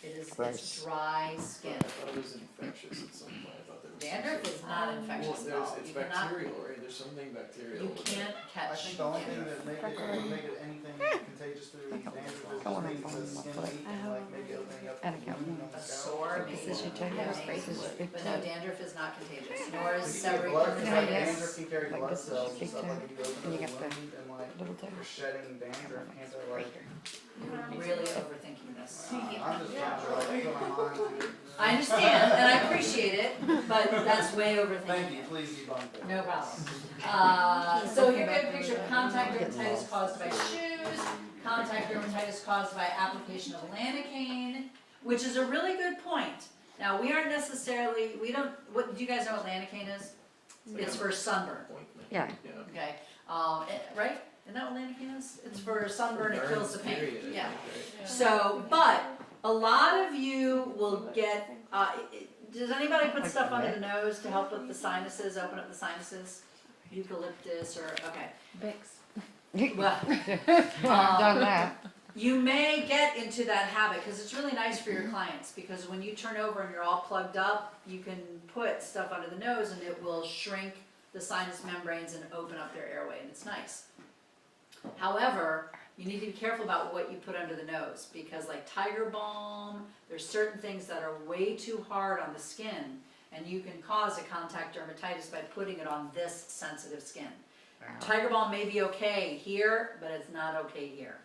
It's dry skin. I thought it was infectious at some point. I thought there was Dandruff is not infectious at all. it's You cannot, bacterial, right? There's something bacterial. you can't I catch think the only thing dandruff. that make it anything contagious through dandruff is just make the skin weak and like maybe opening up the wound on the A scalp. sore, maybe. This is your Yeah, type of maybe. this is But no, dandruff is not contagious, nor is Like seborrheic blood, like dermatitis. dandruff can carry Like blood this is cells and big stuff, toe, like if you open and you up a got the wound and like little toe. you're shedding dandruff, can't that like, You're really overthinking this. I'm just trying to like put my mind to. I understand, and I appreciate it, but that's way overthinking Thank you, it. please debunk that. No problem. So here we have a picture of contact dermatitis caused by shoes, contact dermatitis caused by application of lanacane, which is a really good point. Now, we aren't necessarily, what, do you guys know what lanacane is? It's for sunburn, Yeah. okay? Right? Isn't that what lanacane is? It's for sunburn, it kills the pain, yeah. So, but a lot of you will get, does anybody put stuff under the nose to help with the sinuses, open up the sinuses? Eucalyptus or, okay. Vicks. Well, I've done that. you may get into that habit because it's really nice for your clients because when you turn over and you're all plugged up, you can put stuff under the nose and it will shrink the sinus membranes and open up their airway and it's nice. However, you need to be careful about what you put under the nose because like Tiger Balm, there's certain things that are way too hard on the skin and you can cause a contact dermatitis by putting it on this sensitive skin. Tiger Balm may be okay here, but it's not okay here.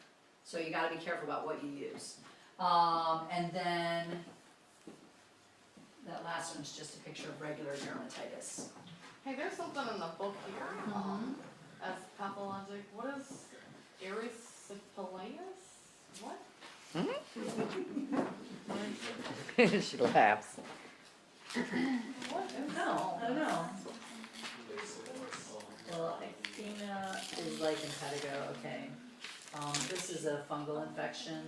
So you gotta be careful about what you use. And then that last one's just a picture of regular dermatitis. Hey, there's something in the book here, as pathologic, what is erysipelas? What? She laughs. What is No, I don't know. Well, eczema is like impetigo, okay. This is a fungal infection.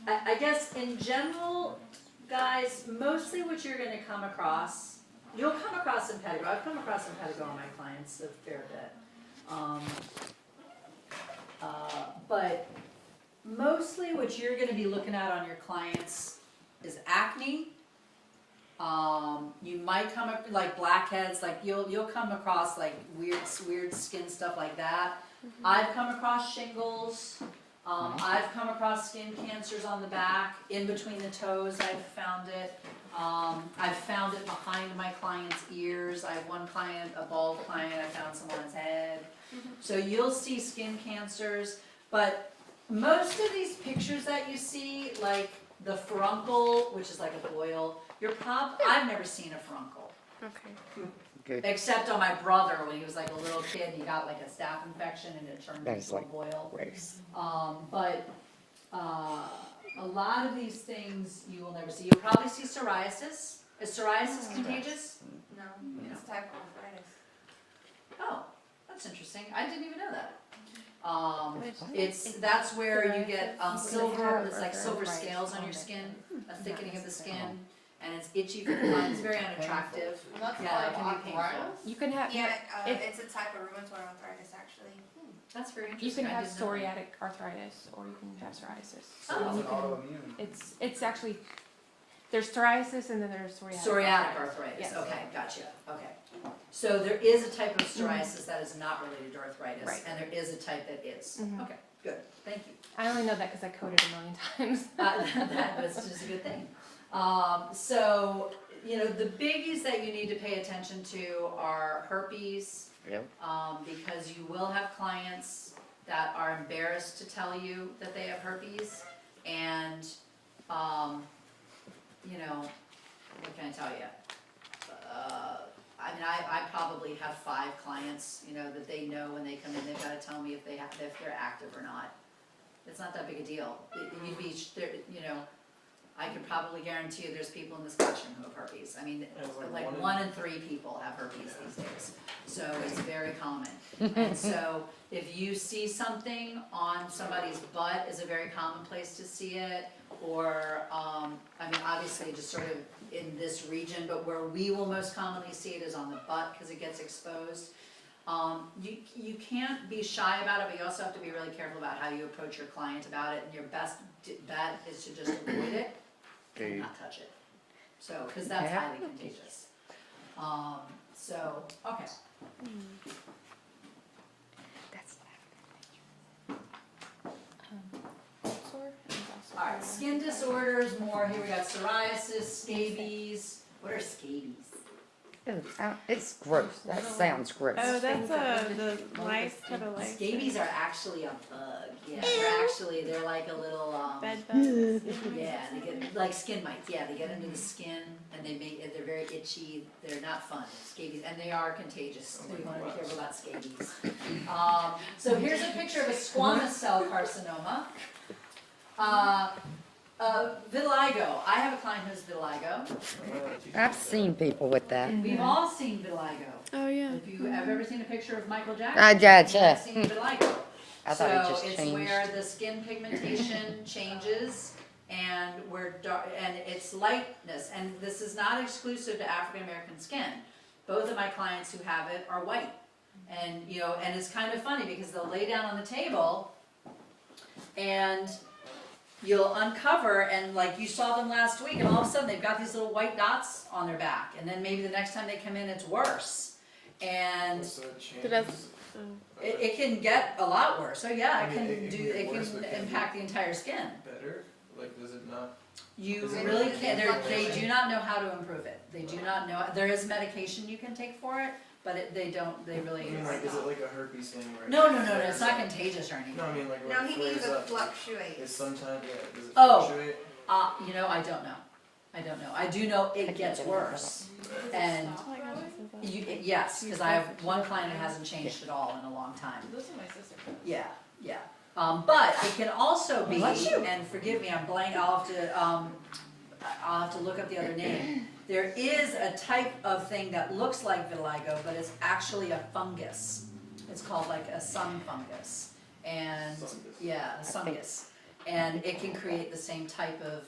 I guess in general, guys, mostly what you're gonna come across, you'll come across impetigo. I've come across impetigo on my clients a fair bit. But mostly what you're gonna be looking at on your clients is acne. You might come up like blackheads, like you'll come across like weird skin stuff like that. I've come across shingles. I've come across skin cancers on the back, in between the toes. I've found it. I've found it behind my clients' ears. I have one client, a bald client. I found someone's head. So you'll see skin cancers, but most of these pictures that you see, like the furuncle, which is like a boil. I've never seen a furuncle. Okay. Good. Except on my brother when he was like a little kid, he got like a staph infection and it turned That's into a like boil. Race. But a lot of these things you will never see. You'll probably see psoriasis. Is psoriasis contagious? No, it's type of arthritis. Oh, that's interesting. I didn't even know that. That's where you get silver. It's like silver scales on your skin, a thickening of the skin, and it's itchy for the eye. It's very unattractive. And that's Yeah, it like can be painful. arthritis? You can have It's a type of rheumatoid arthritis, actually. That's very you interesting. can I have didn't know that. psoriatic arthritis or you can have psoriasis. So Oh, it's an okay. autoimmune. It's actually there's psoriasis and then there's psoriatic. Psoriatic arthritis. Yes. Okay, gotcha. Okay. So there is a type of psoriasis that is not related to arthritis, Right. and there is a type that is. Mhm. Okay, good. Thank you. I only know that because I coded a million times. That was just a good thing. So, the biggies that you need to pay attention to are herpes, Yep. because you will have clients that are embarrassed to tell you that they have herpes, and, what can I tell you? I probably have 5 clients, that they know when they come in, they've gotta tell me if they're active or not. It's not that big a deal. You'd be, I could probably guarantee you there's people in this collection who have herpes. I mean, like 1 in 3 people have herpes these days. So it's very common. And so if you see something on somebody's butt is a very common place to see it. Or, obviously just sort of in this region, but where we will most commonly see it is on the butt because it gets exposed. You can't be shy about it, but you also have to be really careful about how you approach your client about it. And your best that is to just avoid it and Good. not touch it. So, cause that's Yeah. highly contagious. So, okay. That's Sore is also Alright, very skin disorders, more, here we got psoriasis, scabies. What are scabies? it's gross. That sounds gross. Oh, that's the lice type of lice. Scabies are actually a bug, yeah, they're like a little, Bed bugs. yeah, they get, like skin mites, yeah, they get under the skin and they're very itchy, they're not fun, scabies, and they are contagious, so you wanna be careful about scabies. So here's a picture of a squamous cell carcinoma. Vitiligo, I have a client who has vitiligo, I've seen people with that. we've all seen vitiligo. Oh yeah. If you have ever seen a picture of Michael Jackson, I gotcha. you've seen vitiligo. I thought it just So it's changed. where the skin pigmentation changes and and it's lightness, and this is not exclusive to African American skin. Both of my clients who have it are white. And and it's kind of funny because they'll lay down on the table and you'll uncover, and like you saw them last week, and all of a sudden they've got these little white dots on their back, and then maybe the next time they come in it's worse. And So it changes. So that's- it can get a lot worse. So yeah, I it mean, can it can get it worse, can but can it impact the entire skin. Better? Like, does it not? You Is it really really can't, they inflammation? do not know how to improve it. They do not know, there is medication you can take for it, but they really. I mean, like, is it like a herpes thing where? No, it it's flares not up? contagious or anything. No, I mean, like, No, when it he needs flares to up, fluctuate. it's sometimes, yeah, does it Oh. fluctuate? I don't know. I do know it gets worse. And yes, because I have one client that hasn't changed at all in a long time. This is my sister. Yeah. But it can also be, and forgive me, I'm blank, I'll have to look up the other name. There is a type of thing that looks like vitiligo, but it's actually a fungus. It's called like a sun fungus. And, Fungus. yeah, a fungus. And it can create the same type of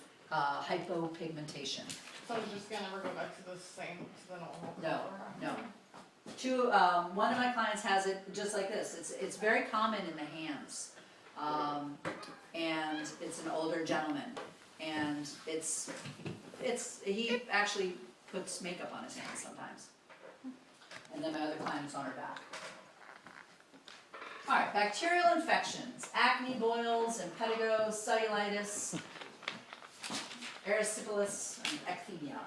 hypopigmentation. So I'm just gonna never go back to the same, to the normal No, color. no. One of my clients has it just like this. It's very common in the hands. And it's an older gentleman. And he actually puts makeup on his hands sometimes. And then my other client is on her back. All right, bacterial infections, acne, boils, impetigo, cellulitis, erysipelas, and ecthymia.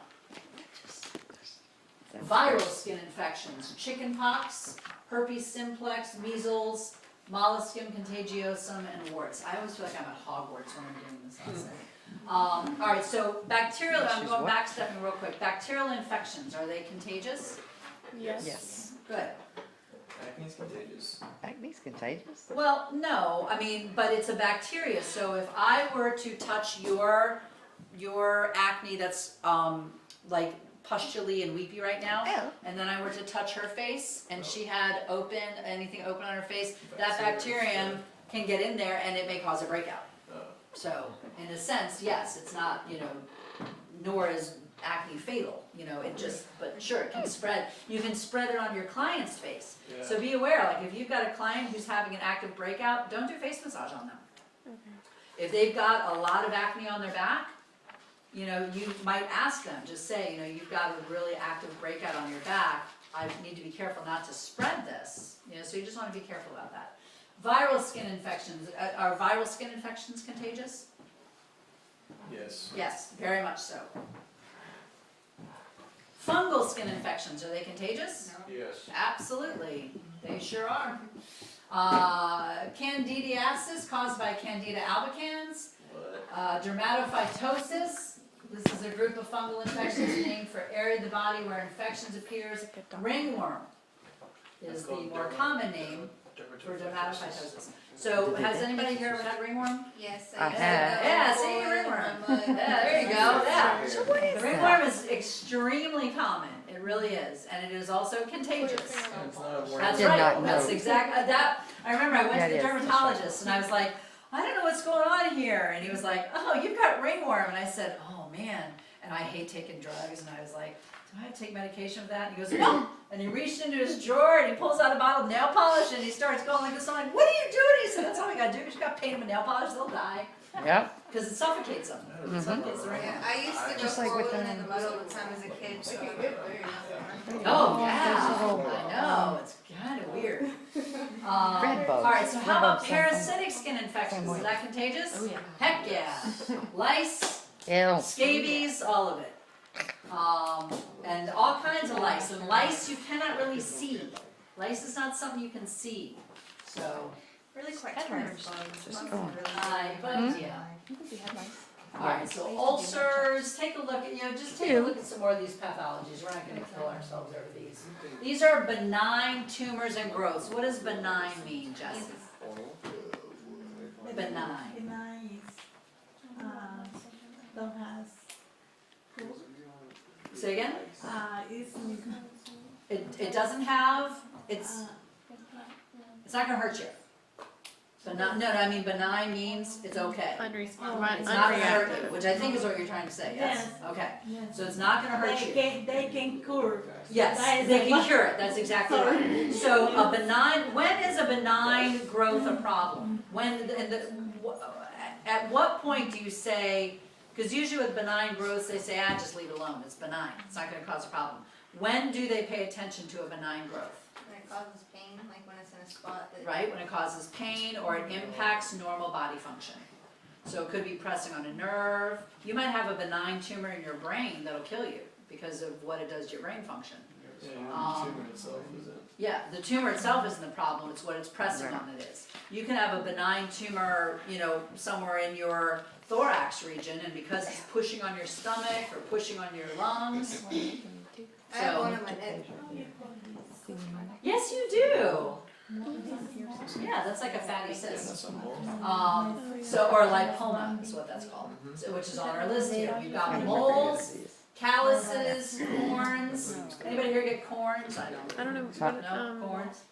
Viral skin infections, chickenpox, herpes simplex, measles, molluscum contagiosum, and warts. I always feel like I'm at Hogwarts when I'm doing this lesson. All right, so bacterial, I'm She's going what? back stepping real quick. Bacterial infections, are they contagious? Yes. Yes. Good. Acne's contagious. Acne's contagious. Well, no, I mean, but it's a bacteria, so if I were to touch your acne that's like pustully and weepy right now, Oh. and then I were to touch her face and she had anything open on her face, that bacterium can get in there and it may cause a breakout. So, in a sense, yes, it's not, nor is acne fatal, it just, but sure, it can spread. You can spread it on your client's face. Yeah. So be aware, like if you've got a client who's having an active breakout, don't do face massage on them. Okay. If they've got a lot of acne on their back, you might ask them, just say, you've got a really active breakout on your back, I need to be careful not to spread this, so you just want to be careful about that. Viral skin infections, are viral skin infections contagious? Yes. Yes, very much so. Fungal skin infections, are they contagious? Yes. Absolutely, they sure are. Candidiasis caused by Candida albicans. What? Dermatophytosis, this is a group of fungal infections named for area of the body where infections appears. Ringworm is the more common name for dermatophytosis. So has anybody here ever had ringworm? Yes, I used have. to go Yeah, see, for ringworm. Yeah, there you go, yeah. So what is Ringworm that? is extremely common, it really is, and it is also contagious. It's not a worm. That's Did right, not that's know. exactly, I remember I went That to the is, that's right. dermatologist and I was like, I don't know what's going on here, and he was like, oh, you've got ringworm, and I said, oh man, and I hate taking drugs, and I was like, do I have to take medication for that? And he goes, no, and he reached into his drawer and he pulls out a bottle of nail polish and he starts going like this, I'm like, what are you doing? He said, that's all we gotta do, we just gotta paint them with nail polish, they'll die. Yep. because it suffocates them. It suffocates the ring Yeah, worm. I used to Just go like with forward the- in the mud all the time as a kid, so. Oh, yeah, Those little, I know, it's kind of weird. Red All bugs. right, so how Red about bugs, same thing. parasitic skin infections? Same Is way. that contagious? Oh, yeah. Heck yeah. Lice, Ew. scabies, all of it. And all kinds of lice. And lice you cannot really see. Lice is not something you can see. So, Really quite Head turner lice. bugs. Just Bugs go are on. really but yeah. You can see headlights. Alright, so ulcers, take a look at, just take a look at some more of these pathologies. We're not gonna kill ourselves over these. These are benign tumors and growths. What does benign mean, Jesse? Benign. Benign don't has Say again? it's It doesn't have, it's not gonna hurt you. No, I mean benign means it's okay. It's not gonna hurt you, which I think is what you're trying to say, yes? Okay, yes. so it's not gonna hurt you. They can cure. Yes, That is they a can lot. cure it, that's exactly right. So a benign, when is a benign growth a problem? At what point do you say, because usually with benign growths, they say, just leave it alone, it's benign, it's not gonna cause a problem. When do they pay attention to a benign growth? When it causes pain, like when it's in a spot that. Right, when it causes pain or it impacts normal body function. So it could be pressing on a nerve. You might have a benign tumor in your brain that'll kill you because of what it does to your brain function. Yeah, the tumor itself isn't. Yeah, the tumor itself isn't the problem, it's what it's pressing on that is. You can have a benign tumor, somewhere in your thorax region, and because it's pushing on your stomach or pushing on your lungs. I have one So, on my neck. yes you do. Yeah, that's like a fatty Yeah, cyst. that's a mole. Or lipoma is what that's called, so, which is on our list here. We've got moles, calluses, corns. Anybody here get corns? I don't. I don't know. No, corns?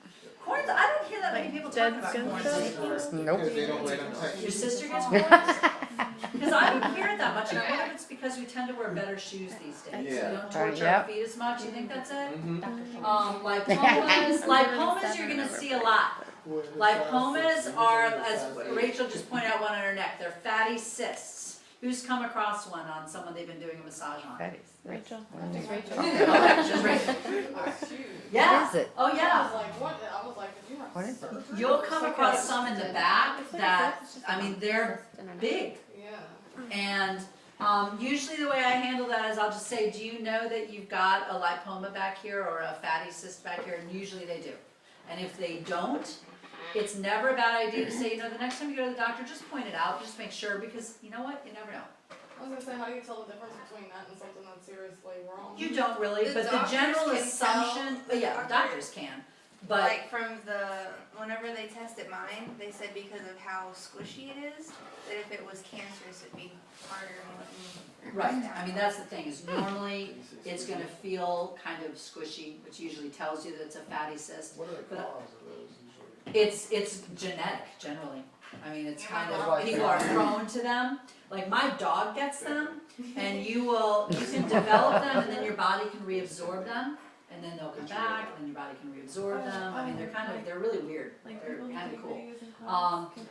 Corns, I don't hear that many people talking dead about skin corns cells? anymore. Nope. Because they don't let them touch. Your sister gets corns? Because I don't hear it that much, and I wonder if it's because we tend to wear better shoes these days. We Yeah. don't torture Yep. our feet as much, you think that's it? Mm-hmm. Lipomas you're gonna see a lot. Lipomas are, as Rachel just pointed out, one on her neck, they're fatty cysts. Who's come across one on someone they've been doing a massage on? Rachel. Okay, just Rachel. Yeah. What is it? Oh, I yeah. was like, what? I was like, did you have What is it? surgery? You'll come across some in the back that, I mean, they're big. Yeah. And usually the way I handle that is I'll just say, do you know that you've got a lipoma back here or a fatty cyst back here? And usually they do. And if they don't, it's never a bad idea to say, the next time you go to the doctor, just point it out, just make sure, because you know what? You never know. I was gonna say, how do you tell the difference between that and something that's seriously wrong? You don't really, The but the doctors general can assumption, tell- but yeah, the doctors can. But Like whenever they tested mine, they said because of how squishy it is, that if it was cancerous, it'd be harder to right, I mean, that's the thing, is normally it's gonna feel kind of squishy, which usually tells you that it's a fatty cyst. What are the But- causes of those usually? It's genetic, generally. I mean, it's Yeah, kind my of, dog people gets are prone to them. Like my dog gets them, and you can develop them, and then your body can reabsorb them, and then they'll come back, and then your body can reabsorb them. I mean, they're really weird. They're kind of cool.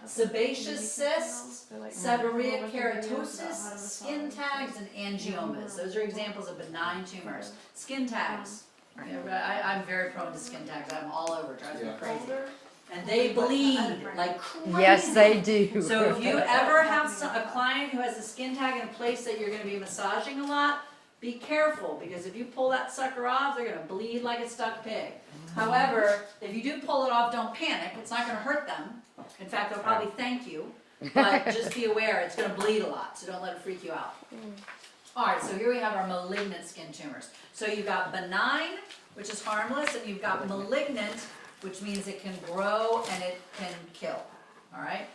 Sebaceous cysts, seborrheic keratosis, skin tags, and angiomas. Those are examples of benign tumors. Skin tags. I'm very prone to skin tags. I'm all over. It drives me crazy. And they bleed like crazy. Yes, they do. So if you ever have a client who has a skin tag in a place that you're going to be massaging a lot, be careful, because if you pull that sucker off, they're going to bleed like a stuck pig. However, if you do pull it off, don't panic. It's not going to hurt them. In fact, they'll probably thank you. But just be aware, it's going to bleed a lot, so don't let it freak you out. All right, so here we have our malignant skin tumors. So you've got benign, which is harmless, and you've got malignant, which means it can grow and it can kill. All right.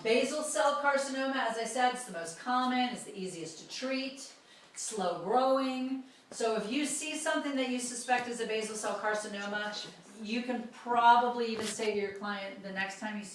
Basal cell carcinoma, as I said, it's the most common, it's the easiest to treat, slow growing. So if you see something that you suspect is a basal cell carcinoma, you can probably even say to your client the next time you see